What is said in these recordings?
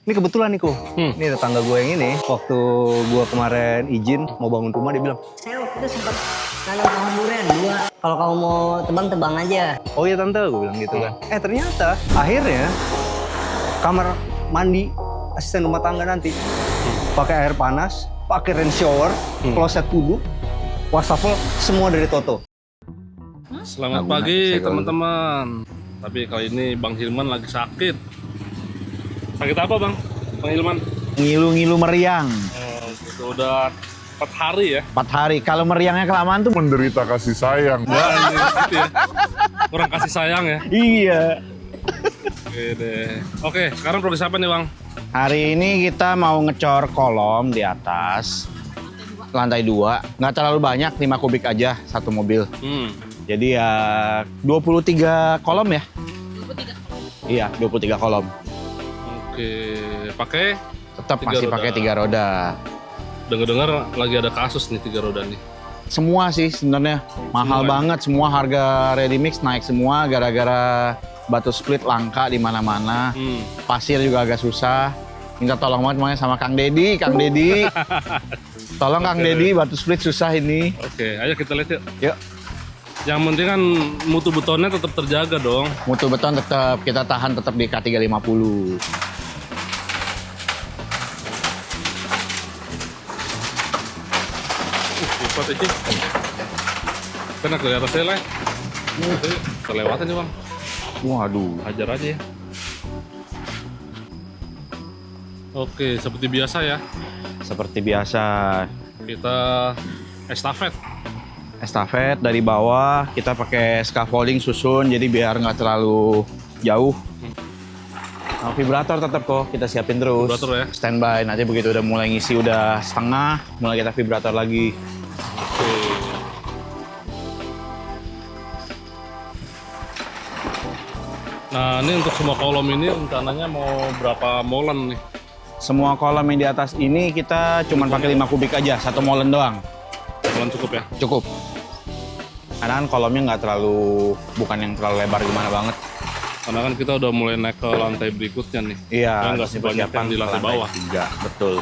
Ini kebetulan nih, Ini tetangga gue yang ini. Waktu gue kemarin izin mau bangun rumah, dia bilang, Saya waktu itu sempat nanam pohon durian 2. Kalau kamu mau tebang aja. oh iya tante, gue bilang gitu kan. Ternyata akhirnya kamar mandi asisten rumah tangga nanti pakai air panas, pakai rain shower, kloset kudu, wastafel, semua dari Toto. Selamat pagi teman-teman. Tapi kali ini Bang Hilman lagi sakit. Sakit apa Bang Hilman? Ngilu-ngilu meriang. Oh, gitu. Udah 4 hari ya? 4 hari. Kalau meriangnya kelamaan tuh menderita kasih sayang. Enggak, gitu ya. Kurang kasih sayang ya? iya. Oke deh. Oke, sekarang progres apa nih Bang? Hari ini kita mau ngecor kolom di atas. Lantai 2. Nggak terlalu banyak, 5 kubik aja satu mobil. Jadi ya 23 kolom ya? 23. Iya, 23 kolom. Oke, pakai? Tetap 3 masih roda. pakai 3 roda. Dengar-dengar lagi ada kasus nih 3 roda nih. Semua sih sebenarnya mahal Semua. banget, semua harga ready mix naik semua gara-gara batu split langka di mana-mana. Pasir juga agak susah. Minta tolong banget makanya sama Kang Dedi, Tolong Kang Dedi, batu split susah ini. Oke, ayo kita lihat yuk. Yuk. Yang penting kan mutu betonnya tetap terjaga dong. Mutu beton tetap kita tahan tetap di K350. Cepat aja. Kena ke atasnya lah. Terlewatan nih Bang. Waduh. Hajar aja ya. Oke, seperti biasa ya. Seperti biasa, Kita estafet. estafet dari bawah kita pakai scaffolding susun jadi biar nggak terlalu jauh. Nah, vibrator tetap kok kita siapin terus. Vibrator ya? Standby, nanti begitu udah mulai ngisi udah setengah, mulai kita vibrator lagi. Oke. Nah, ini untuk semua kolom ini rencananya mau berapa molen nih? Semua kolom yang di atas ini kita cuma pakai 5 kubik aja, satu molen doang. Molen cukup ya? Cukup. Karena kan kolomnya nggak terlalu, bukan yang terlalu lebar gimana banget. Karena kan kita udah mulai naik ke lantai berikutnya nih. Iya, Kan nggak sebanyak yang di lantai bawah. 3, betul.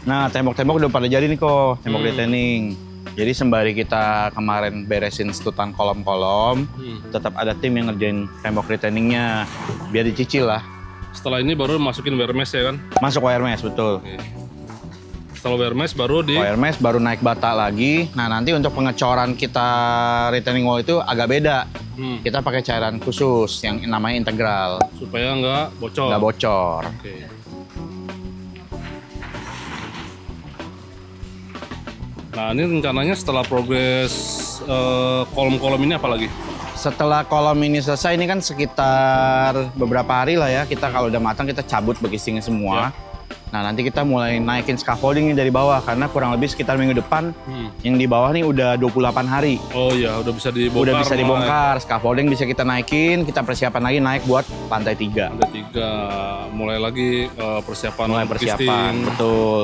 Nah, tembok-tembok udah pada jadi nih kok, tembok detailing. Jadi sembari kita kemarin beresin setutan kolom-kolom, tetap ada tim yang ngerjain tembok retainingnya, biar dicicil lah. Setelah ini baru masukin wire mesh ya kan? Masuk wire mesh, betul. Oke. Setelah wire mesh baru di... Wire mesh baru naik bata lagi. Nah, nanti untuk pengecoran kita retaining wall itu agak beda. Kita pakai cairan khusus yang namanya integral, supaya nggak bocor. nggak bocor. Oke. Nah, ini rencananya setelah progres kolom-kolom ini apa lagi? Setelah kolom ini selesai, ini kan sekitar beberapa hari lah ya. Kita kalau udah matang kita cabut begisingnya semua. Nah, nanti kita mulai naikin scaffolding ini dari bawah karena kurang lebih sekitar minggu depan yang di bawah nih udah 28 hari. Oh iya, udah bisa dibongkar. Udah bisa dibongkar, scaffolding bisa kita naikin, kita persiapan lagi naik buat lantai 3. Lantai 3, mulai lagi persiapan. Mulai persiapan, casting. betul.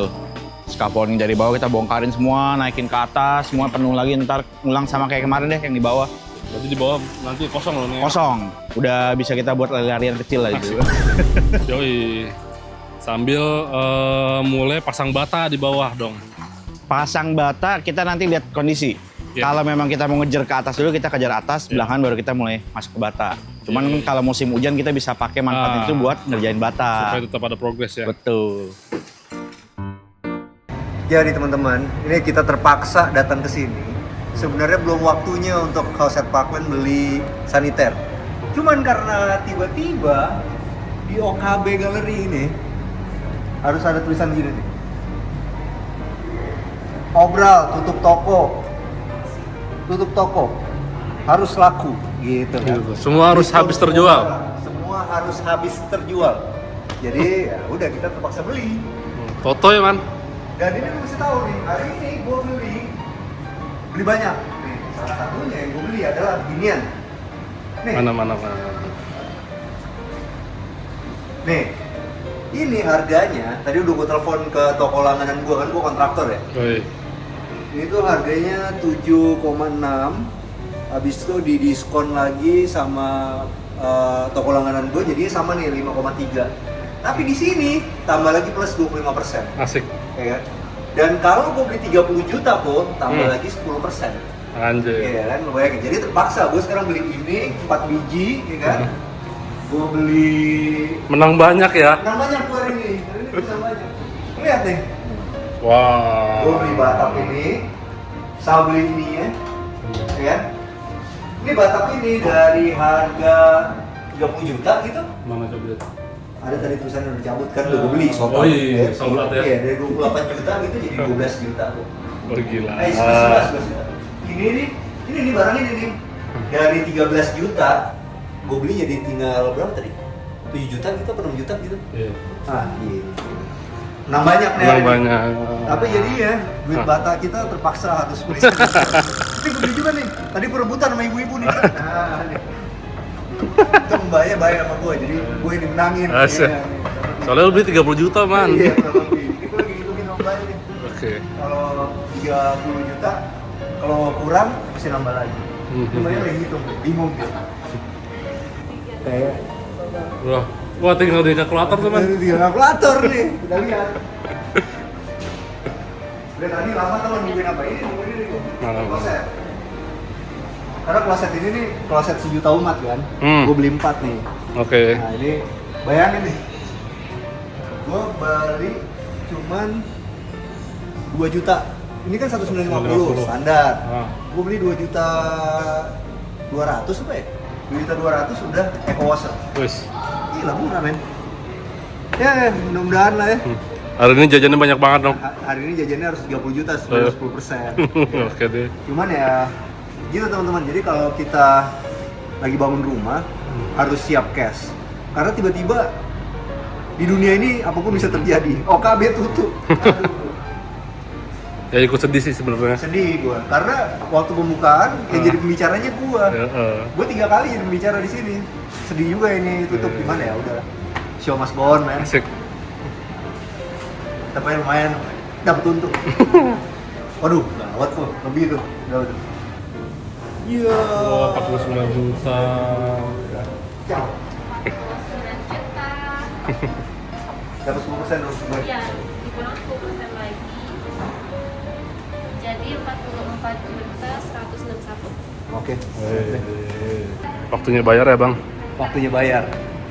Scaffolding dari bawah kita bongkarin semua, naikin ke atas, semua penuh lagi, ntar ulang sama kayak kemarin deh yang di bawah. Berarti di bawah nanti kosong loh nih. Kosong, udah bisa kita buat lari-larian kecil lah gitu. Yoi. Sambil mulai pasang bata di bawah dong. Pasang bata, kita nanti lihat kondisi. Yeah. Kalau memang kita mau ngejar ke atas dulu, kita kejar atas, belakangan baru kita mulai masuk ke bata. Cuman kalau musim hujan kita bisa pakai manfaat itu buat ngerjain bata. Supaya tetap ada progres ya. Betul. Jadi teman-teman, ini kita terpaksa datang ke sini. Sebenarnya belum waktunya untuk Closet Parkland beli saniter. Cuman karena tiba-tiba di OKB Gallery ini harus ada tulisan gini nih. Obral, tutup toko. Tutup toko. Harus laku gitu kan. Semua harus habis terjual. Semua harus habis terjual. Jadi ya udah kita terpaksa beli. Toto ya man? Dan ini gue mesti tahu nih, hari ini gue beli banyak. Nih, salah satunya yang gue beli adalah ginian. Nih, Mana. nih, ini harganya. Tadi udah gue telepon ke toko langganan gue, kan gue kontraktor ya. Oi. Ini tuh harganya 7,6. Habis itu didiskon lagi sama toko langganan gue, jadinya sama nih 5,3. Tapi di sini tambah lagi plus 25%. Asik. Ya kan? Dan kalau gue beli 30 juta kok, tambah lagi 10%. Anjir. Iya kan, lo bayangin. Jadi terpaksa gue sekarang beli ini 4 biji, ya kan? Gue beli Menang banyak ya. menang banyak gue hari ini bisa banyak. Lihat nih, Wah. gue beli Batak ini, sama beli ini ya, kan? Ini Batak ini dari harga 30 juta gitu. Mana coba lihat. Ada tadi tulisannya udah dicabut kan, udah gue beli soto. Oh iya, sobat ya. Iya, dari 28 juta gitu jadi 12 juta kok. Oh gila. 11 juta. Ini nih barang ini nih. Dari 13 juta, gue beli jadi tinggal berapa tadi? 7 juta gitu, atau 6 juta gitu. Iya. Ah, gitu. Menang banyak nih. Menang hari ini. banyak. Tapi jadi ya, duit bata kita terpaksa harus beli. Tapi gue beli juga nih. Tadi perebutan sama ibu-ibu nih. Nah, nih. Itu mbaknya bayar sama gue, jadi gue ini menangin. Asik. Iya, Soalnya lu beli 30 juta, Man. Iya, kurang lebih. Ini gue lagi hitungin sama mbaknya nih. Oke. Kalau 30 juta, kalau kurang mesti nambah lagi. Mbaknya lagi hitung, bingung dia. Kayak Wah, tinggal di kalkulator tuh, Man. Ini tinggal kalkulator nih, kita lihat. Udah tadi lama tuh nungguin apa ini, nungguin ini kok. Mana? Kloset. Karena kloset ini nih, kloset sejuta umat kan. Gue beli 4 nih. Oke. Nah ini, bayangin nih. Gue beli cuman 2 juta. Ini kan 1.950 standar. Gue beli 2 juta 200 apa ya? 2 juta 200 udah eco washer. Wes. Gila murah men. Ya mudah-mudahan lah ya. Hari ini jajannya banyak banget dong. Hari ini jajannya harus 30 juta sebanyak 10%. Oke deh. Cuman ya gitu teman-teman. Jadi kalau kita lagi bangun rumah harus siap cash. Karena tiba-tiba di dunia ini apapun bisa terjadi. OKB tutup. Aduh. Ya ikut sedih sih sebenarnya. Sedih gua. Karena waktu pembukaan yang jadi pembicaranya gua. Gua 3 kali jadi pembicara di sini. Sedih juga ini tutup gimana ya udah. Show must go on, man. Asik. Tapi lumayan dapat untung. Waduh, gawat kok. Lebih tuh. Gawat. Iya. Wah, 49 juta. Ciao. Dapat 10% terus. Iya, dikurang 10% lagi. Jadi 44 juta 161. Oke. Waktunya bayar ya, Bang? Waktunya bayar.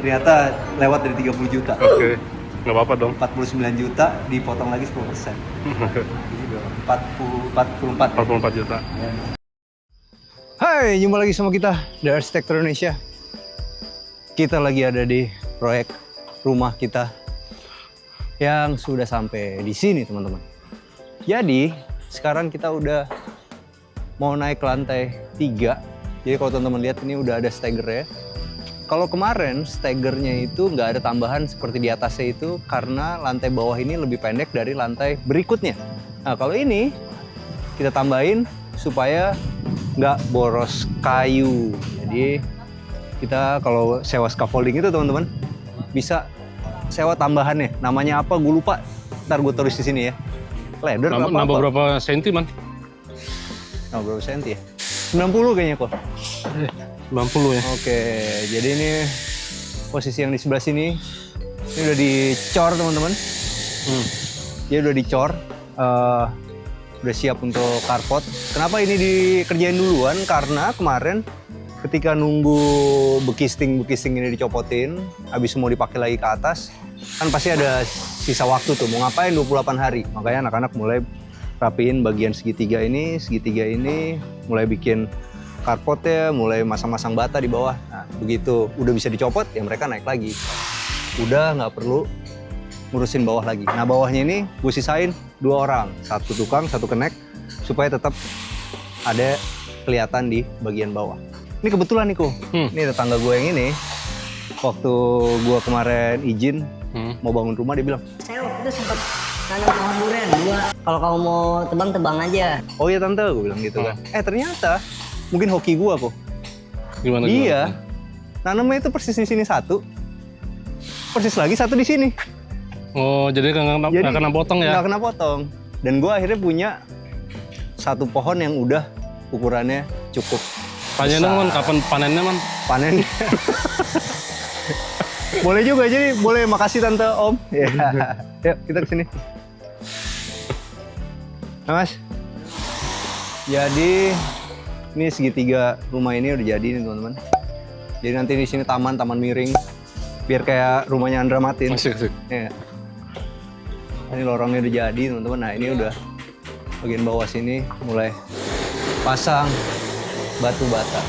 Ternyata lewat dari 30 juta. Oke. Nggak apa-apa dong. 49 juta dipotong lagi 10%. Jadi berapa? 44 juta. Hai, jumpa lagi sama kita dari Arsitektur Indonesia. Kita lagi ada di proyek rumah kita yang sudah sampai di sini, teman-teman. Jadi, sekarang kita udah mau naik ke lantai 3. Jadi kalau teman-teman lihat ini udah ada staggernya. Kalau kemarin staggernya itu nggak ada tambahan seperti di atasnya itu karena lantai bawah ini lebih pendek dari lantai berikutnya. Nah kalau ini kita tambahin supaya nggak boros kayu. Jadi kita kalau sewa scaffolding itu teman-teman bisa sewa tambahannya. Namanya apa? Gue lupa. Ntar gue tulis di sini ya. Ladder apa? Nambah berapa senti, Man? Nambah berapa senti ya? 90 kayaknya kok. 90 ya? Oke, jadi ini posisi yang di sebelah sini. Ini udah dicor teman-teman. Dia udah dicor. Udah siap untuk carport. Kenapa ini dikerjain duluan? Karena kemarin ketika nunggu bekisting ini dicopotin, habis mau dipakai lagi ke atas, kan pasti ada sisa waktu tuh, mau ngapain 28 hari. Makanya anak-anak mulai rapiin bagian segitiga ini, mulai bikin carportnya, mulai masang-masang bata di bawah. Nah, begitu udah bisa dicopot, ya mereka naik lagi. Udah nggak perlu ngurusin bawah lagi. Nah, bawahnya ini gue sisain 2 orang, 1 tukang, 1 kenek, supaya tetap ada kelihatan di bagian bawah. Ini kebetulan nih, Ko. Ini tetangga gue yang ini, waktu gue kemarin izin mau bangun rumah, dia bilang, Saya waktu itu sempat nanam pohon durian 2. Kalau kamu mau tebang aja. oh iya tante, gue bilang gitu kan. Ternyata mungkin hoki gue kok. Gimana? Iya, nanamnya itu persis di sini 1, persis lagi 1 di sini. Oh, jadi nggak kena potong ya? Nggak kena potong. Dan gue akhirnya punya 1 pohon yang udah ukurannya cukup. Tanya dong, Man, kapan panennya, Man? Panen. Boleh juga, jadi boleh. Makasih Tante Om. Ya. Yuk, kita kesini. Nah, Mas. Jadi ini segitiga rumah ini udah jadi nih teman-teman. Jadi nanti di sini taman miring. Biar kayak rumahnya Andra Matin. Asik. Ya. Ini lorongnya udah jadi teman-teman. Nah, ini udah bagian bawah sini mulai pasang batu bata.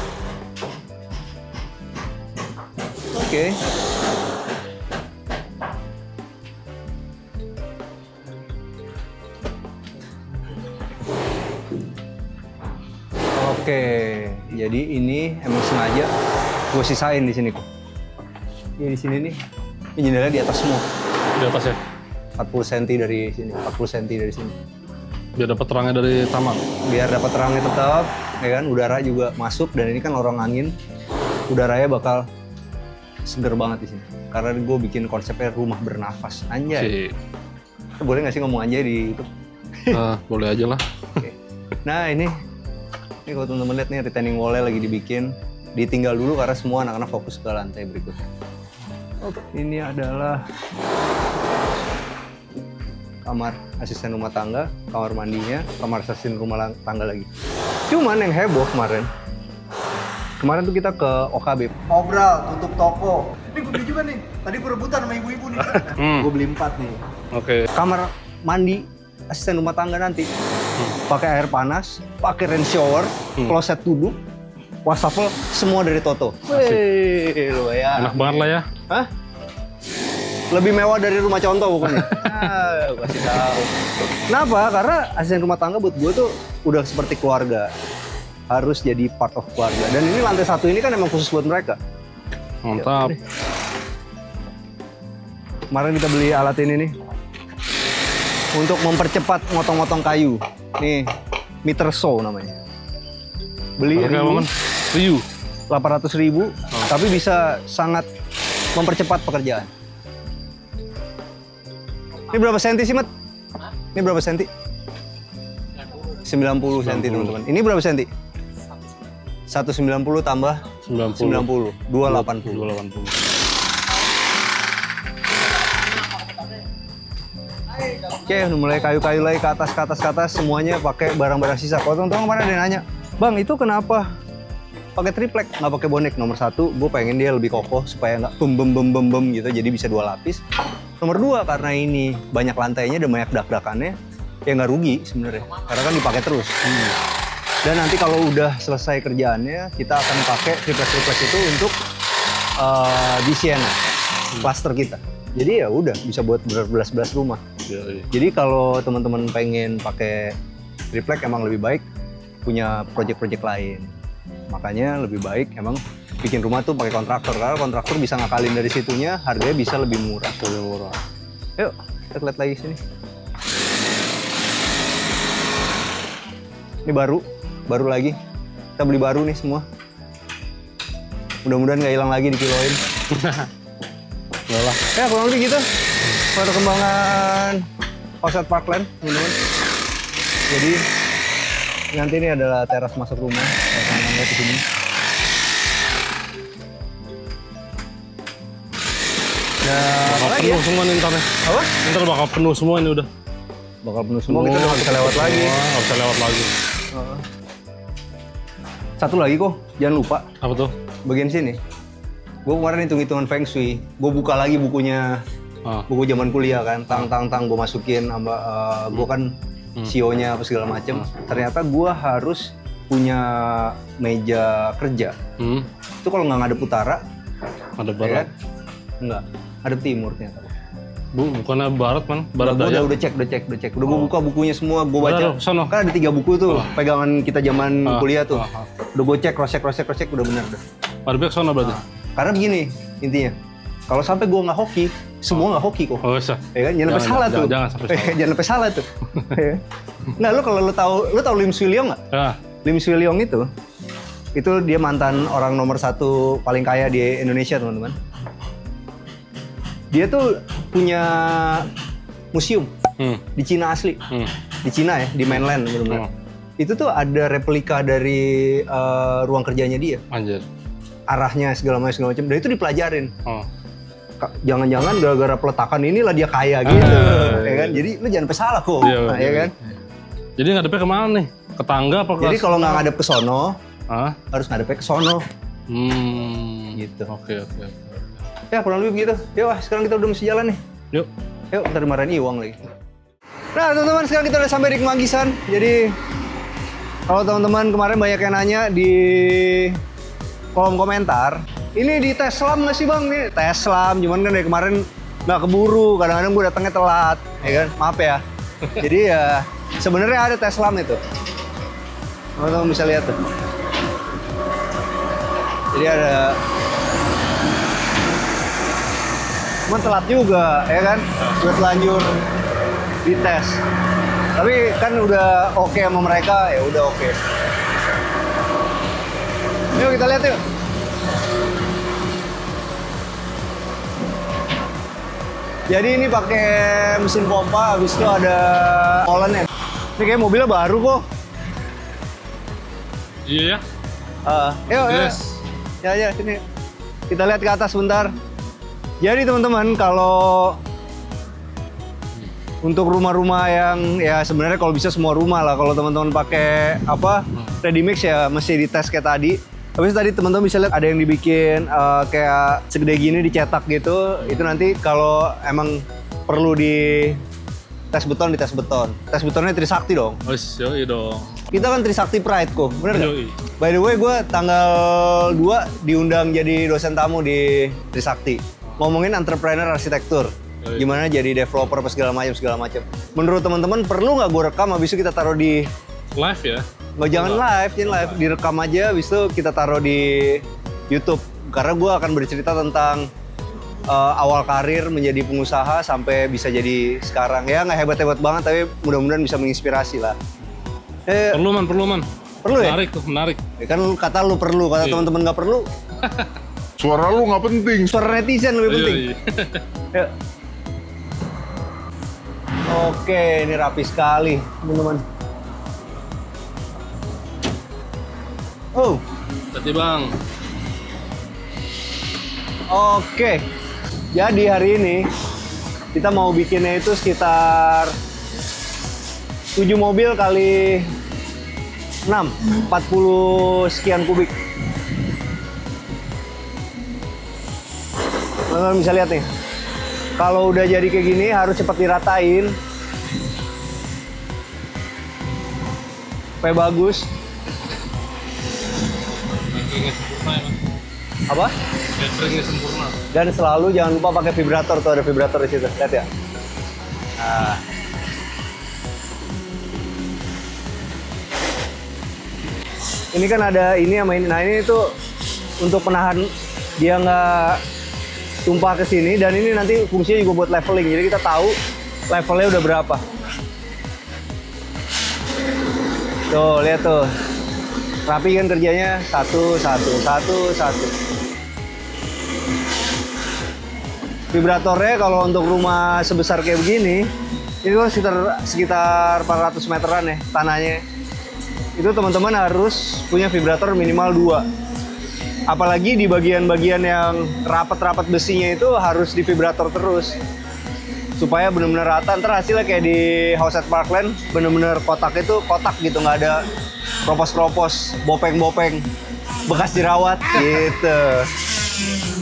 Oke. Oke, jadi ini emang sengaja gue sisain di sini kok. Ini di sini nih, ini jendelanya di atas semua. Di atas ya? 40 cm dari sini, 40 cm dari sini. Biar dapat terangnya dari taman. Biar dapat terangnya tetap, ya kan, udara juga masuk dan ini kan lorong angin. Udaranya bakal seger banget di sini. Karena gue bikin konsepnya rumah bernafas. Anjay. Boleh nggak sih ngomong anjay di itu? Boleh aja lah. Oke. Nah ini kalau teman-teman lihat nih retaining wall-nya lagi dibikin. Ditinggal dulu karena semua anak-anak fokus ke lantai berikutnya. Oke, ini adalah kamar asisten rumah tangga, kamar mandinya, kamar asisten rumah tangga lagi. Cuman yang heboh kemarin tuh kita ke OKB. Obral, tutup toko. Ini gue beli juga nih. Tadi gue rebutan sama ibu-ibu nih. Gue beli 4 nih. Oke. Kamar mandi asisten rumah tangga nanti pakai air panas, pakai rain shower, kloset duduk, wastafel, semua dari Toto. Wih, lumayan. Enak banget lah ya. Hah? Lebih mewah dari rumah contoh pokoknya. Kasih tahu. Kenapa? Karena asisten rumah tangga buat gue tuh udah seperti keluarga. Harus jadi part of keluarga. Dan ini lantai 1 ini kan emang khusus buat mereka. Mantap. Kemarin kita beli alat ini nih. Untuk mempercepat motong-motong kayu. Nih, meter saw namanya. Beli Riu. 800.000, tapi bisa sangat mempercepat pekerjaan. Ini berapa senti sih, Mat? Ini berapa senti? 90 senti, teman-teman. Ini berapa senti? 190 tambah 90. 280. Oke, udah mulai kayu-kayu lagi ke atas, semuanya pakai barang-barang sisa. Kalau teman-teman kemarin ada yang nanya, Bang, itu kenapa pakai triplek, nggak pakai bonek? Nomor 1, gue pengen dia lebih kokoh supaya nggak bem gitu, jadi bisa 2 lapis. Nomor 2, karena ini banyak lantainya dan banyak dak-dakannya, ya nggak rugi sebenarnya, karena kan dipakai terus. Dan nanti kalau udah selesai kerjaannya, kita akan pakai triplek itu untuk di Siena, cluster kita. Jadi ya udah bisa buat berbelas-belas rumah. Jadi kalau teman-teman pengen pakai triplek emang lebih baik punya project-project lain. Makanya lebih baik emang bikin rumah tuh pakai kontraktor, karena kontraktor bisa ngakalin dari situnya, harganya bisa lebih murah. Yuk, kita lihat lagi sini. Ini baru lagi. Kita beli baru nih semua. Mudah-mudahan nggak hilang lagi dikiloin. Udah lah. Ya kurang lebih gitu. Perkembangan Offset Parkland, teman-teman. Jadi nanti ini adalah teras masuk rumah. Kita lihat di sini. Bakal penuh semua nih ntar ya. Apa? Ntar bakal penuh semua ini udah. Bakal penuh semua, kita udah nggak bisa lewat lagi. Nggak bisa lewat lagi. Satu lagi kok, jangan lupa. Apa tuh? Bagian sini. Gue kemarin hitung-hitungan Feng Shui. Gue buka lagi bukunya, buku zaman kuliah kan. Tang, gue masukin sama gue kan CEO-nya apa segala macem. Ternyata gue harus punya meja kerja. Itu kalau nggak ngadep utara, Ada barat. ya, nggak, ngadep timur ternyata. Bukannya barat man? Barat daya. Udah cek. Udah gue buka bukunya semua, gue baca. Sono. Kan ada 3 buku tuh, pegangan kita zaman kuliah tuh. Udah gue cek, cross check, udah bener dah. Pada pihak sono berarti? Karena begini intinya, kalau sampai gue nggak hoki, semua nggak hoki kok. Oh bisa. Ya kan? Jangan sampai salah tuh. Jangan sampai salah. Jangan sampai salah tuh. Nah, kalau lu tahu Lim Swee Leong nggak? Ya. Lim Swee Leong itu dia mantan orang nomor 1 paling kaya di Indonesia, teman-teman. Dia tuh punya museum di Cina asli, di Cina ya, di mainland benar-benar. Itu tuh ada replika dari ruang kerjanya dia. Anjir. Arahnya segala macam, dan itu dipelajarin. jangan-jangan gara-gara peletakan inilah dia kaya gitu, ya kan? Jadi lu jangan sampai salah kok, Iya, ya kan? Jadi ngadepnya kemana nih? Ke tangga apa ke? Jadi kalau nggak ngadep ke sono, Hah? harus ngadepnya ke sono. Gitu. Oke. Ya kurang lebih begitu. Yuk, sekarang kita udah mesti jalan nih. Yuk. Yuk, ntar dimarahin Iwang lagi. Nah teman-teman, sekarang kita udah sampai di Kemanggisan. Jadi kalau teman-teman kemarin banyak yang nanya di kolom komentar, ini di tes selam nggak sih bang? Nih tes selam, cuman kan dari kemarin nggak keburu. Kadang-kadang gue datangnya telat, ya kan? Maaf ya. Jadi ya sebenarnya ada tes selam itu. Teman-teman bisa lihat tuh. Jadi ada, cuman telat juga, ya kan? Udah telanjur dites. Tapi kan udah oke sama mereka, ya udah oke. Yuk kita lihat yuk. Jadi ini pakai mesin pompa, habis itu ada molennya. Ini kayak mobilnya baru kok. Iya ya. Yuk, Yes. Ya, sini. Kita lihat ke atas bentar. Jadi teman-teman, kalau untuk rumah-rumah yang ya sebenarnya kalau bisa semua rumah lah, kalau teman-teman pakai apa ready mix ya mesti dites kayak tadi. Habis tadi teman-teman bisa lihat ada yang dibikin kayak segede gini dicetak gitu. Itu nanti kalau emang perlu di tes beton, di tes beton. Tes betonnya Trisakti dong. Yoi dong. Kita kan Trisakti Pride kok, bener nggak? Yoi. By the way, gue tanggal 2 diundang jadi dosen tamu di Trisakti. Ngomongin entrepreneur arsitektur. Yoi. Gimana jadi developer apa segala macam. Menurut teman-teman perlu nggak gue rekam habis itu kita taruh di Live ya. nggak jangan live, direkam aja habis itu kita taruh di YouTube. Karena gue akan bercerita tentang awal karir menjadi pengusaha sampai bisa jadi sekarang. Ya nggak hebat-hebat banget tapi mudah-mudahan bisa menginspirasi lah. Perlu man. Perlu ya? Menarik. Ya kan kata lu perlu, kata Iya. teman-teman nggak perlu. Suara lu nggak penting. Suara netizen lebih penting. Yoi. Yuk. Oke, ini rapi sekali, teman-teman. Oh, Tadi bang. oke. Jadi hari ini kita mau bikinnya itu sekitar 7 mobil kali 6, 40 sekian kubik. Teman-teman bisa lihat nih. Kalau udah jadi kayak gini harus cepat diratain. Supaya bagus. Cateringnya sempurna ya bang. Apa? Cateringnya sempurna. Dan selalu jangan lupa pakai vibrator, tuh ada vibrator di situ. Lihat ya. Nah. Ini kan ada ini sama ini. Nah ini tuh untuk menahan dia nggak tumpah ke sini, dan ini nanti fungsinya juga buat leveling. Jadi kita tahu levelnya udah berapa. Tuh lihat tuh. Rapi kan kerjanya, satu. Vibratornya kalau untuk rumah sebesar kayak begini, itu sekitar 400 meteran ya tanahnya. Itu teman-teman harus punya vibrator minimal 2. Apalagi di bagian-bagian yang rapat-rapat besinya itu harus di vibrator terus. Supaya benar-benar rata, ntar hasilnya kayak di House at Parkland, benar-benar kotak itu kotak gitu, nggak ada kropos-kropos, bopeng-bopeng, bekas jerawat gitu.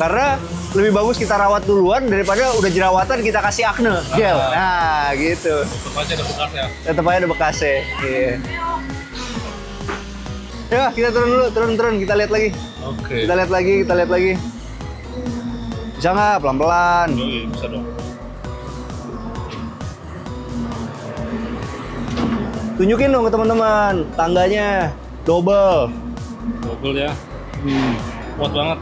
Karena lebih bagus kita rawat duluan daripada udah jerawatan kita kasih acne gel. Nah gitu. Tetap aja ada bekas ya. Tetap aja ada bekasnya. Iya. Ya kita turun dulu, turun. Kita lihat lagi. Oke. Kita lihat lagi. Bisa nggak pelan-pelan? Yoi, bisa dong. Tunjukin dong ke teman-teman tangganya double. Double ya. Kuat banget.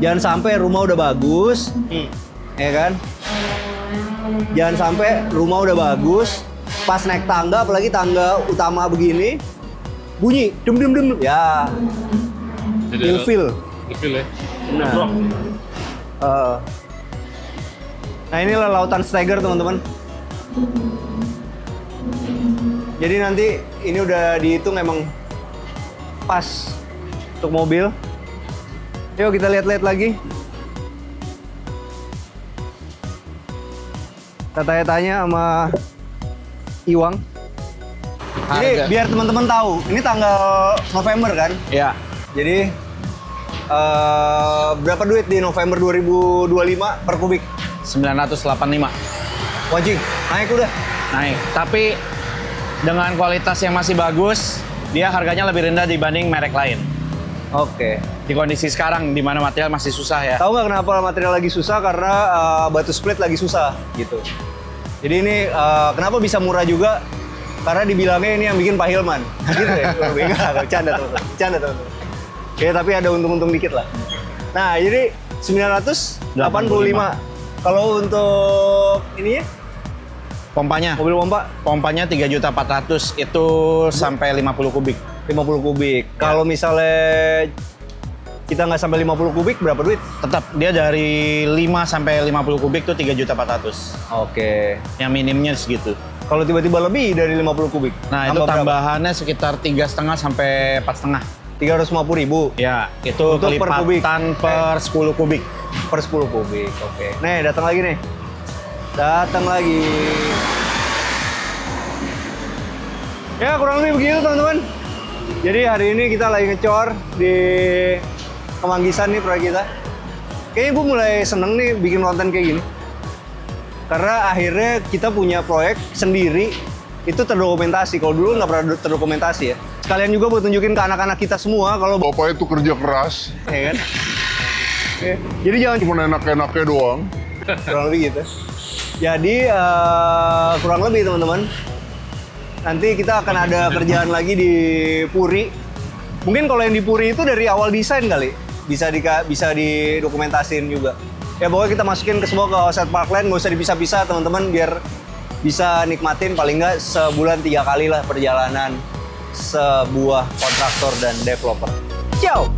Jangan sampai rumah udah bagus, ya kan? Jangan sampai rumah udah bagus, pas naik tangga, apalagi tangga utama begini, bunyi dem. Ya, Jadi ilfil. Ilfil ya. Nah. Bro. Nah inilah lautan Steiger teman-teman. Jadi nanti ini udah dihitung emang pas untuk mobil. Yuk kita lihat-lihat lagi. Kita tanya-tanya sama Iwang. Ini Harga. biar teman-teman tahu, ini tanggal November kan? Ya, Jadi berapa duit di November 2025 per kubik? 985 Wajib, naik udah. naik. Tapi dengan kualitas yang masih bagus, dia harganya lebih rendah dibanding merek lain. Oke. Di kondisi sekarang, di mana material masih susah ya. Tahu nggak kenapa material lagi susah? Karena batu split lagi susah gitu. Jadi ini kenapa bisa murah juga? Karena dibilangnya ini yang bikin Pak Hilman. Gitu ya? Enggak, bercanda teman-teman. Bercanda teman-teman. Oke, tapi ada untung-untung dikit lah. Nah, jadi 985. Kalau untuk ini ya, Pompanya, mobil pompa pompanya 3.400.000 itu sampai 50 kubik. 50 kubik. Kalau misalnya kita nggak sampai 50 kubik, berapa duit? Tetap dia dari 5 sampai 50 kubik tuh 3.400.000. Oke. Yang minimnya segitu. Kalau tiba-tiba lebih dari 50 kubik, Nah, itu tambah berapa? tambahannya sekitar 3,5 sampai 4,5. 350.000 Ya, itu Untuk per kubik. kelipatan per 10 kubik. per 10 kubik. Oke. Nih, datang lagi nih. Datang lagi. Ya, kurang lebih begitu, teman-teman. Jadi hari ini kita lagi ngecor di Kemanggisan nih proyek kita. Kayaknya gue mulai seneng nih bikin konten kayak gini. Karena akhirnya kita punya proyek sendiri, itu terdokumentasi. Kalau dulu nggak pernah terdokumentasi ya. Sekalian juga buat tunjukin ke anak-anak kita semua kalau Bapak itu kerja keras, ya kan? Oke. Jadi jangan cuma enak-enaknya doang. kurang lebih gitu. Jadi kurang lebih teman-teman. Nanti kita akan ada kerjaan lagi di Puri. Mungkin kalau yang di Puri itu dari awal desain kali, bisa didokumentasin juga. Ya pokoknya kita masukin ke semua ke Offset Parkland, nggak usah dipisah-pisah teman-teman, biar bisa nikmatin paling nggak sebulan 3 kali lah perjalanan sebuah kontraktor dan developer. Ciao!